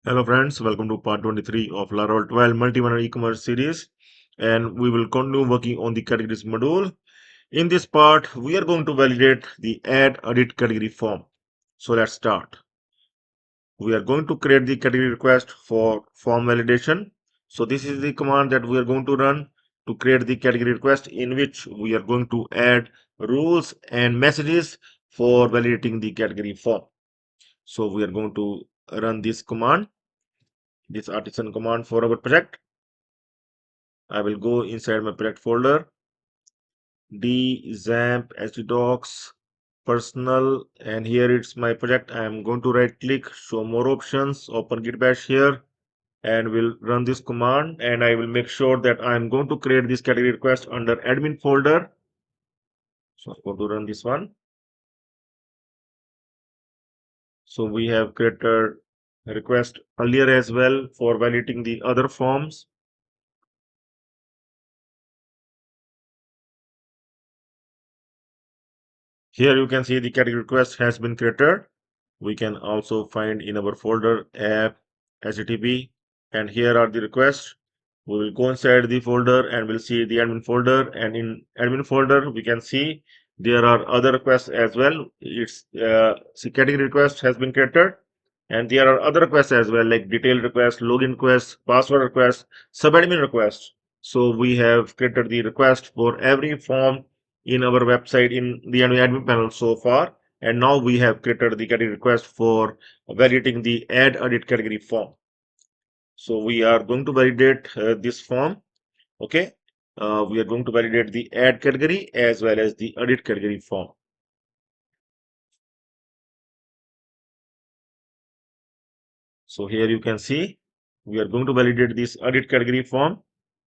Hello friends, welcome to part 23 of Laravel 12 multi-vendor e-commerce series, and we will continue working on the categories module. In this part, we are going to validate the add edit category form. So let's start. We are going to create the category request for form validation. So this is the command that we are going to run to create the category request, in which we are going to add rules and messages for validating the category form. So we are going to run this command, this artisan command for our project. I will go inside my project folder, D, XAMPP, htdocs, personal, and here it's my project. I am going to right click, show more options, open git bash here, and will run this command. And I will make sure that I am going to create this category request under admin folder. So I'm going to run this one. So we have created a request earlier as well for validating the other forms. Here you can see the category request has been created. We can also find in our folder app http, and here are the requests. We will go inside the folder and we'll see the admin folder, and in admin folder we can see there are other requests as well. It's see, category request has been created, and there are other requests as well, like detailed request, login request, password request, subadmin request. So we have created the request for every form in our website in the admin panel so far, and now we have created the category request for validating the add edit category form. So we are going to validate this form. Okay, we are going to validate the add category as well as the edit category form. So here you can see we are going to validate this edit category form,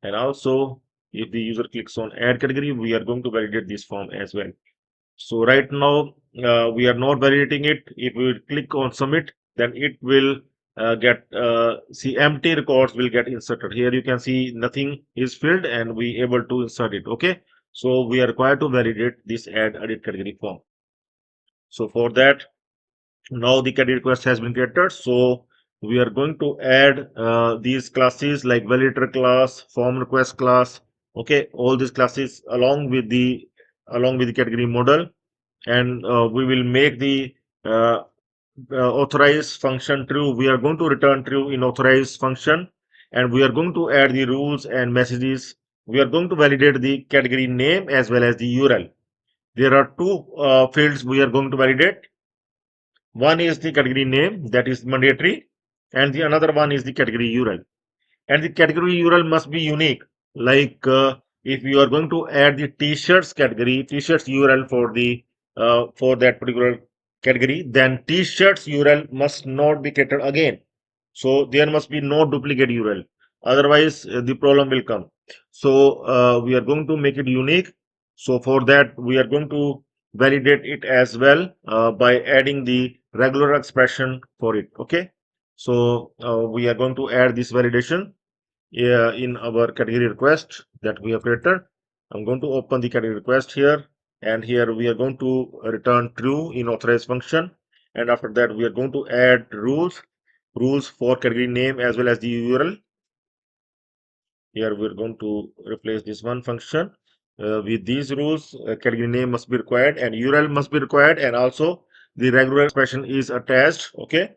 and also if the user clicks on add category, we are going to validate this form as well. So right now we are not validating it. If we click on submit, then it will get see empty records will get inserted. Here you can see nothing is filled and we able to insert it. Okay, so we are required to validate this add edit category form. So for that, now the category request has been created. So we are going to add these classes like validator class, form request class. Okay, all these classes along with the category model, and we will make the uh, authorize function true. We are going to return true in authorize function, and we are going to add the rules and messages. We are going to validate the category name as well as the URL. There are two fields we are going to validate. One is the category name, that is mandatory, and the another one is the category URL. And the category URL must be unique. Like if you are going to add the t-shirts category, t-shirts URL for that particular category, then t-shirts URL must not be created again. So there must be no duplicate URL. Otherwise, the problem will come. So we are going to make it unique. So for that, we are going to validate it as well by adding the regular expression for it. Okay. So we are going to add this validation in our category request that we have created. I'm going to open the category request here, and here we are going to return true in authorize function, and after that we are going to add rules for category name as well as the URL. Here we are going to replace this one function with these rules. Category name must be required and URL must be required, and also the regular expression is attached. Okay.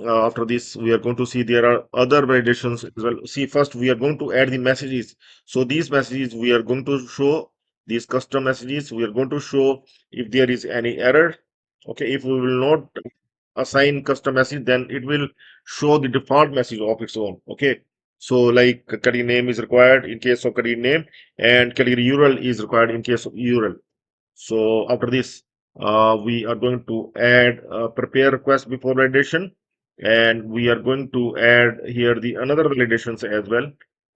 After this, we are going to see there are other validations as well. See, first we are going to add the messages. So these messages we are going to show, these custom messages. We are going to show if there is any error. Okay, if we will not assign custom message, then it will show the default message of its own. Okay, so like category name is required in case of category name, and category URL is required in case of URL. So after this, we are going to add prepare request before validation, and we are going to add here the another validations as well.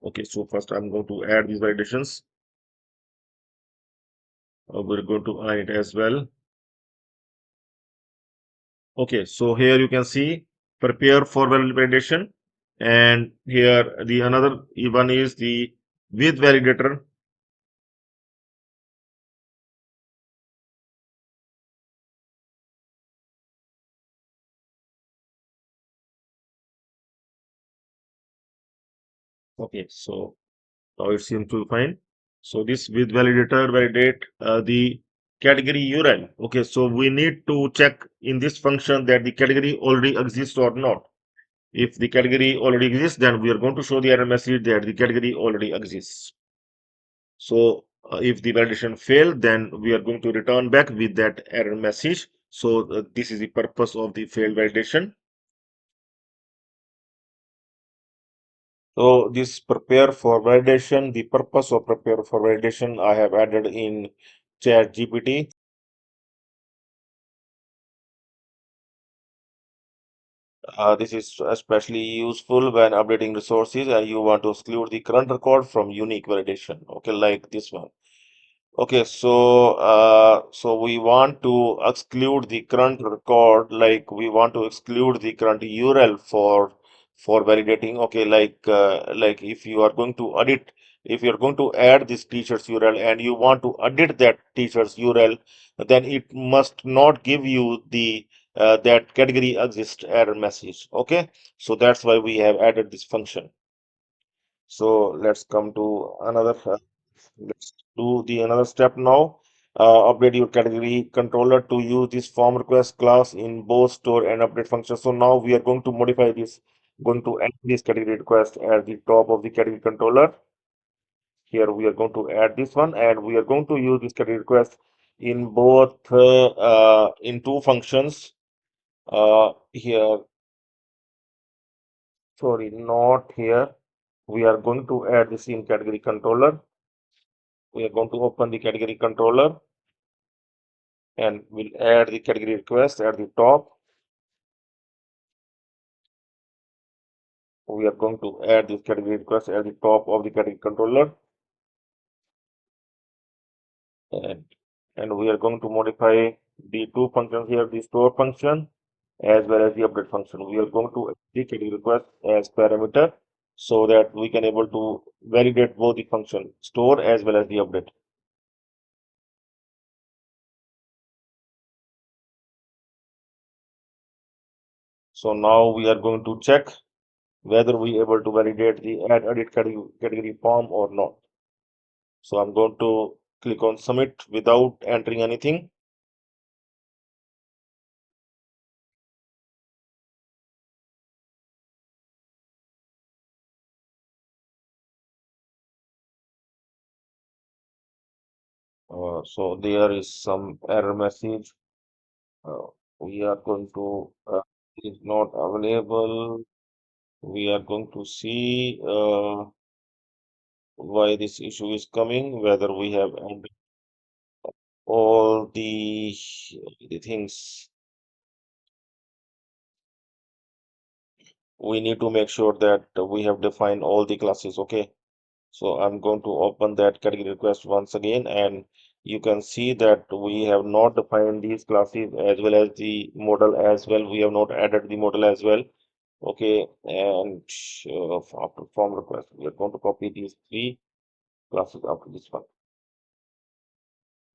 Okay, so first I'm going to add these validations. We're going to add it as well. Okay, so here you can see prepare for validation, and here the another one is the with validator. Okay, so now it seems to be fine. So this with validator validate the category URL. Okay, so we need to check in this function that the category already exists or not. If the category already exists, then we are going to show the error message that the category already exists. So if the validation failed, then we are going to return back with that error message. So this is the purpose of the failed validation. So this prepare for validation, the purpose of prepare for validation I have added in chat GPT. This is especially useful when updating resources and you want to exclude the current record from unique validation. Okay, like this one. Okay, so we want to exclude the current record, like we want to exclude the current URL for validating. Okay, like if you are going to edit, if you are going to add this teacher's URL and you want to edit that teacher's URL, then it must not give you the that category exists error message. Okay, so that's why we have added this function. So let's come to another. Let's do the another step now. Update your category controller to use this form request class in both store and update function. So now we are going to modify this, going to add this category request at the top of the category controller. Here we are going to add this one, and we are going to use this category request in both in two functions. Here, sorry, not here. We are going to add this in category controller. We are going to open the category controller and we'll add the category request at the top. We are going to add this category request at the top of the category controller, and we are going to modify the two functions here, the store function as well as the update function. We are going to add the category request as parameter so that we can able to validate both the function store as well as the update. So now we are going to check whether we able to validate the add edit category form or not. So I'm going to click on submit without entering anything. So there is some error message. Uh, we are going to is not available. We are going to see why this issue is coming, whether we have entered all the things. We need to make sure that we have defined all the classes. Okay. So I'm going to open that category request once again, and you can see that we have not defined these classes as well as the model as well. We have not added the model as well. Okay, and after form request, we are going to copy these three classes after this one.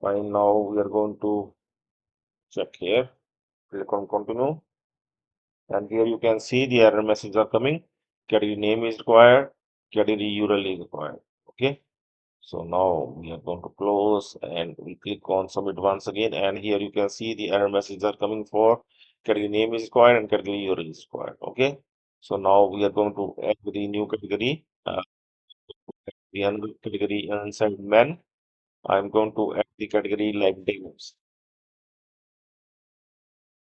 Fine, now we are going to check here, click on continue, and here you can see the error messages are coming. Category name is required, category URL is required. Okay. So now we are going to close and we click on submit once again, and here you can see the error messages are coming for category name is required and category URL is required. Okay. So now we are going to add the new category, the another category inside men. I'm going to add the category like demos.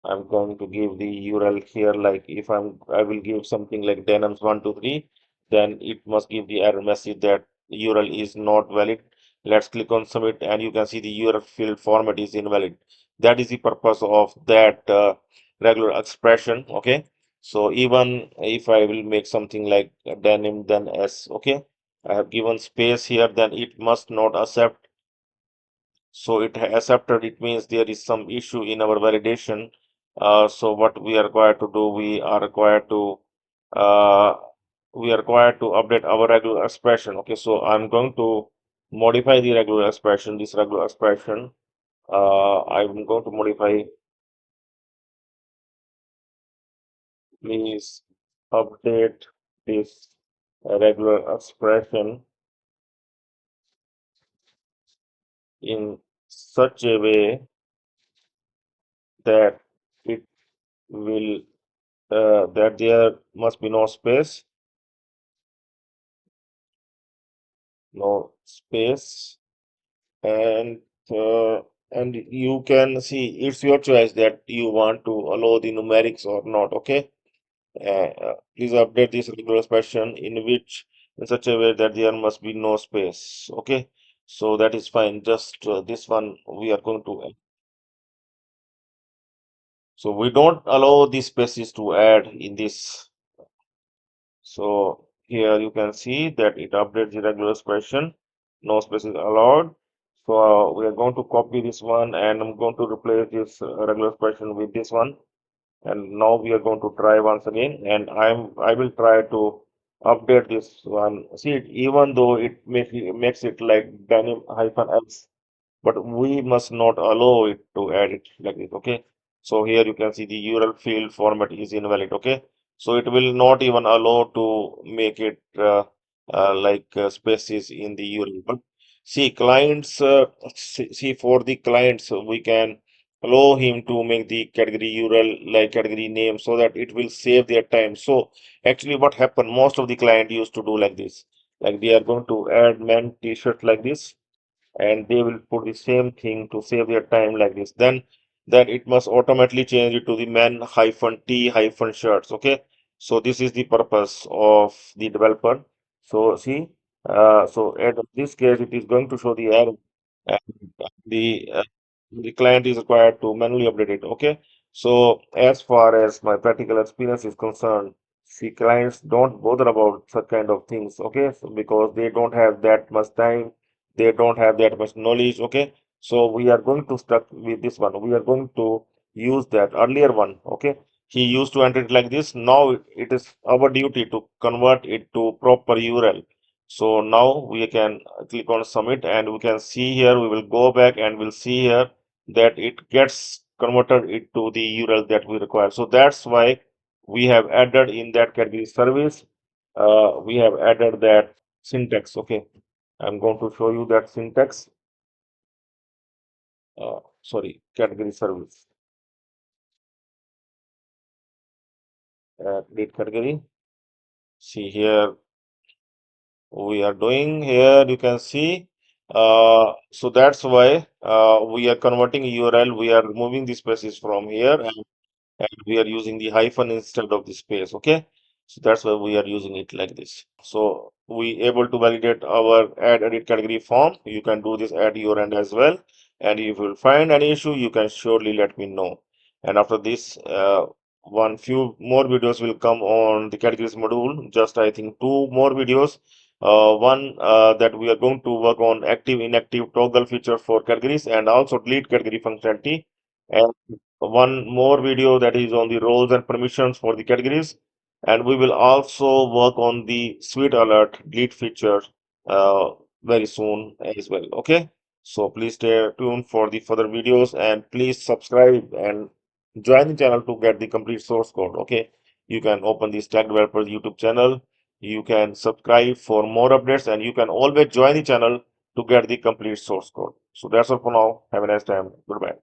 I'm going to give the URL here, like if I will give something like denims 123, then it must give the error message that URL is not valid. Let's click on submit, and you can see the URL field format is invalid. That is the purpose of that regular expression. Okay, so even if I will make something like denim then s, okay, I have given space here, then it must not accept. So it accepted, it means there is some issue in our validation. So what we are required to do, uh, we are required to update our regular expression. Okay, so I'm going to modify the regular expression, this regular expression. I'm going to modify, please update this a regular expression in such a way that it will that there must be no space, no space, and uh, and you can see it's your choice that you want to allow the numerics or not. Okay, please update this regular expression in such a way that there must be no space. Okay, so that is fine. Just this one we are going to. So we don't allow these spaces to add in this. So here you can see that it updates the regular expression. No spaces allowed. So we are going to copy this one and I'm going to replace this regular expression with this one. And now we are going to try once again. And I will try to update this one. See it, even though it makes it like denim hyphen else, but we must not allow it to add it like this. Okay, so here you can see the URL field format is invalid. Okay, so it will not even allow to make it spaces in the URL. But see clients, see for the clients, we can allow him to make the category URL like category name so that it will save their time. So actually what happened, most of the client used to do like this, like they are going to add men t-shirt like this, and they will put the same thing to save their time like this. Then it must automatically change it to the men hyphen t hyphen shirts. Okay, so this is the purpose of the developer. So see, so at this case it is going to show the error, and the client is required to manually update it. Okay, so as far as my practical experience is concerned, see clients don't bother about such kind of things. Okay, so because they don't have that much time, they don't have that much knowledge. Okay, so we are going to stuck with this one. We are going to use that earlier one. Okay, he used to enter it like this. Now it is our duty to convert it to proper URL. So now we can click on submit, and we can see here, we will go back and we'll see here that it gets converted into the URL that we require. So that's why we have added in that category service, we have added that syntax. Okay, I'm going to show you that syntax. Sorry, category service. Delete category. See here, we are doing here. You can see. So that's why we are converting URL. We are removing the spaces from here, and we are using the hyphen instead of the space. Okay, so that's why we are using it like this. So we able to validate our add edit category form. You can do this at your end as well, and if you will find any issue you can surely let me know. And after this, one few more videos will come on the categories module. Just I think two more videos. One that we are going to work on active inactive toggle feature for categories, and also delete category functionality, and one more video that is on the roles and permissions for the categories, and we will also work on the sweet alert delete feature uh, very soon as well. Okay, so please stay tuned for the further videos, and please subscribe and join the channel to get the complete source code. Okay, you can open the Stack Developers YouTube channel, you can subscribe for more updates, and you can always join the channel to get the complete source code. So that's all for now. Have a nice time. Goodbye.